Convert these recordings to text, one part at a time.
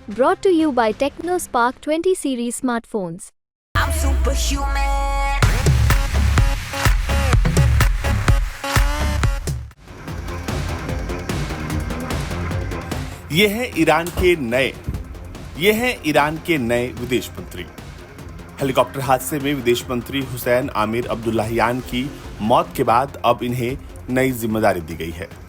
Brought to you by TechnoSpark 20 series smartphones. I'm superhuman. ये हैं Iran के नए विदेश मंत्री। हेलीकॉप्टर हादसे में विदेश मंत्री हुसैन आमिर अब्दुल्लाहियान की मौत के बाद अब इन्हें नई जिम्मेदारी दी गई है।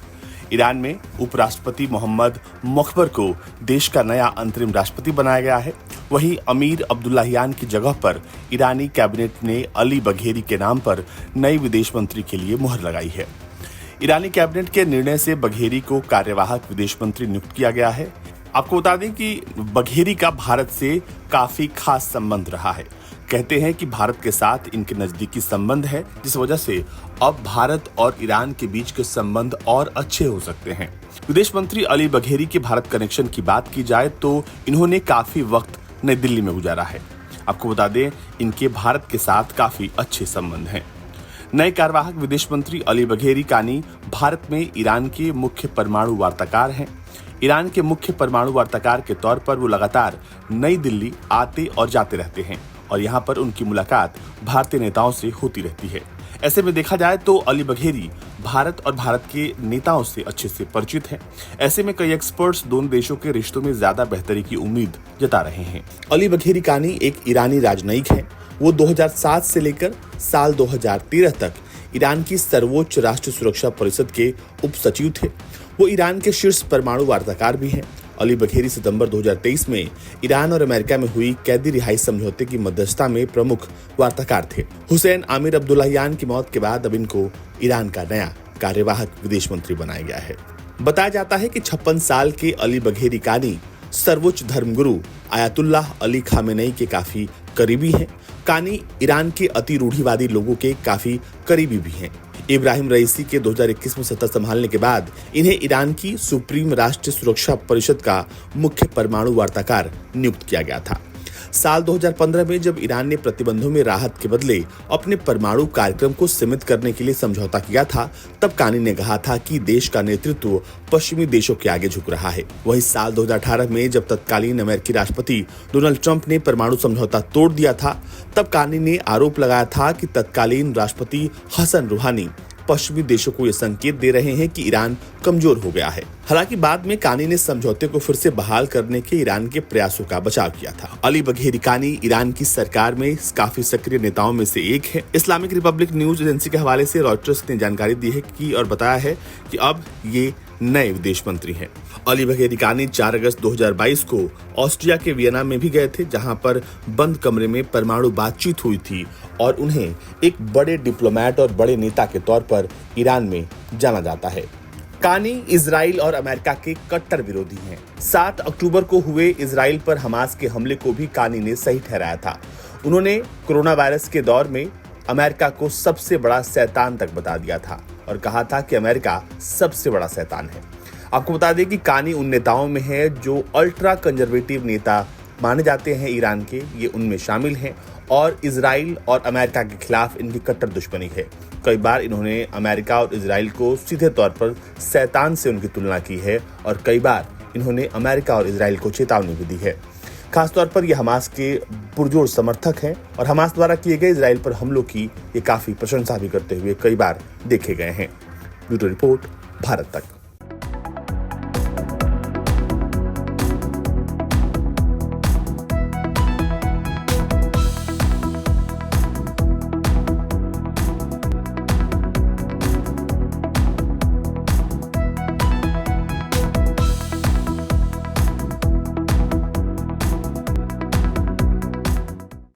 ईरान में उपराष्ट्रपति मोहम्मद मुख्बर को देश का नया अंतरिम राष्ट्रपति बनाया गया है। वहीं अमीर अब्दुल्लाहियान की जगह पर ईरानी कैबिनेट ने अली बघेरी के नाम पर नई विदेश मंत्री के लिए मुहर लगाई है। ईरानी कैबिनेट के निर्णय से बघेरी को कार्यवाहक विदेश मंत्री नियुक्त किया गया है। आपको बता दें कि बघेरी का भारत से काफी खास संबंध रहा है। कहते हैं कि भारत के साथ इनके नजदीकी संबंध है, जिस वजह से अब भारत और ईरान के बीच के संबंध और अच्छे हो सकते हैं। विदेश मंत्री अली बघेरी के भारत कनेक्शन की बात की जाए तो इन्होंने काफी वक्त नई दिल्ली में गुजारा है। आपको बता दें, इनके भारत के साथ काफी अच्छे संबंध हैं। नए कार्यवाहक विदेश मंत्री अली बघेरी कानी भारत में ईरान के मुख्य परमाणु वार्ताकार हैं। ईरान के मुख्य परमाणु वार्ताकार के तौर पर वो लगातार नई दिल्ली आते और जाते रहते हैं और यहाँ पर उनकी मुलाकात भारतीय नेताओं से होती रहती है। ऐसे में देखा जाए तो अली बघेरी भारत और भारत के नेताओं से अच्छे से परिचित हैं। ऐसे में कई एक्सपर्ट्स दोनों देशों के रिश्तों में ज्यादा बेहतरी की उम्मीद जता रहे हैं। अली बघेरी कानी एक ईरानी राजनयिक हैं। वो 2007 से लेकर साल 2013 तक ईरान की सर्वोच्च राष्ट्रीय सुरक्षा परिषद के उप सचिव थे। वो ईरान के शीर्ष परमाणु वार्ताकार भी हैं। अली बघेरी सितंबर 2023 में ईरान और अमेरिका में हुई कैदी रिहाई समझौते की मध्यस्थता में प्रमुख वार्ताकार थे। हुसैन आमिर अब्दुल्लाहियान की मौत के बाद अब इनको ईरान का नया कार्यवाहक विदेश मंत्री बनाया गया है। बताया जाता है कि 56 साल के अली बघेरी कानी सर्वोच्च धर्मगुरु आयतुल्लाह अली खामेनेई के काफी करीबी हैं। कानी ईरान के अति रूढ़िवादी लोगों के काफी करीबी भी हैं। इब्राहिम रईसी के 2021 में सत्ता संभालने के बाद इन्हें ईरान की सुप्रीम राष्ट्रीय सुरक्षा परिषद का मुख्य परमाणु वार्ताकार नियुक्त किया गया था। साल 2015 में जब ईरान ने प्रतिबंधों में राहत के बदले अपने परमाणु कार्यक्रम को सीमित करने के लिए समझौता किया था, तब कानी ने कहा था कि देश का नेतृत्व पश्चिमी देशों के आगे झुक रहा है। वहीं साल 2018 में जब तत्कालीन अमेरिकी राष्ट्रपति डोनाल्ड ट्रंप ने परमाणु समझौता तोड़ दिया था, तब कानी ने आरोप लगाया था कि तत्कालीन राष्ट्रपति हसन रूहानी पश्चिमी देशों को ये संकेत दे रहे हैं कि ईरान कमजोर हो गया है। हालांकि बाद में कानी ने समझौते को फिर से बहाल करने के ईरान के प्रयासों का बचाव किया था। अली बघेरी कानी ईरान की सरकार में काफी सक्रिय नेताओं में से एक है। इस्लामिक रिपब्लिक न्यूज एजेंसी के हवाले से रॉयटर्स ने जानकारी दी है कि और बताया है कि अब ये नए विदेश मंत्री हैं। अली बघेरी कानी 4 अगस्त 2022 को ऑस्ट्रिया के वियना में भी गए थे, जहां पर बंद कमरे में परमाणु बातचीत हुई थी और उन्हें एक बड़े डिप्लोमेट और बड़े नेता के तौर पर ईरान में जाना जाता है। कानी इजराइल और अमेरिका के कट्टर विरोधी हैं। 7 अक्टूबर को हुए इजराइल पर हमास के हमले को भी कानी ने सही ठहराया था। उन्होंने कोरोना वायरस के दौर में अमेरिका को सबसे बड़ा शैतान तक बता दिया था और कहा था कि अमेरिका सबसे बड़ा शैतान है। आपको बता दें कि कानी उन नेताओं में है जो अल्ट्रा कंजर्वेटिव नेता माने जाते हैं ईरान के, ये उनमें शामिल हैं और इजराइल और अमेरिका के खिलाफ इनकी कट्टर दुश्मनी है। कई बार इन्होंने अमेरिका और इजराइल को सीधे तौर पर शैतान से उनकी तुलना की है और कई बार इन्होंने अमेरिका और इजराइल को चेतावनी भी दी है। खासतौर पर ये हमास के पुरजोर समर्थक हैं और हमास द्वारा किए गए इजराइल पर हमलों की ये काफी प्रशंसा भी करते हुए कई बार देखे गए हैं। ब्यूरो रिपोर्ट, भारत तक।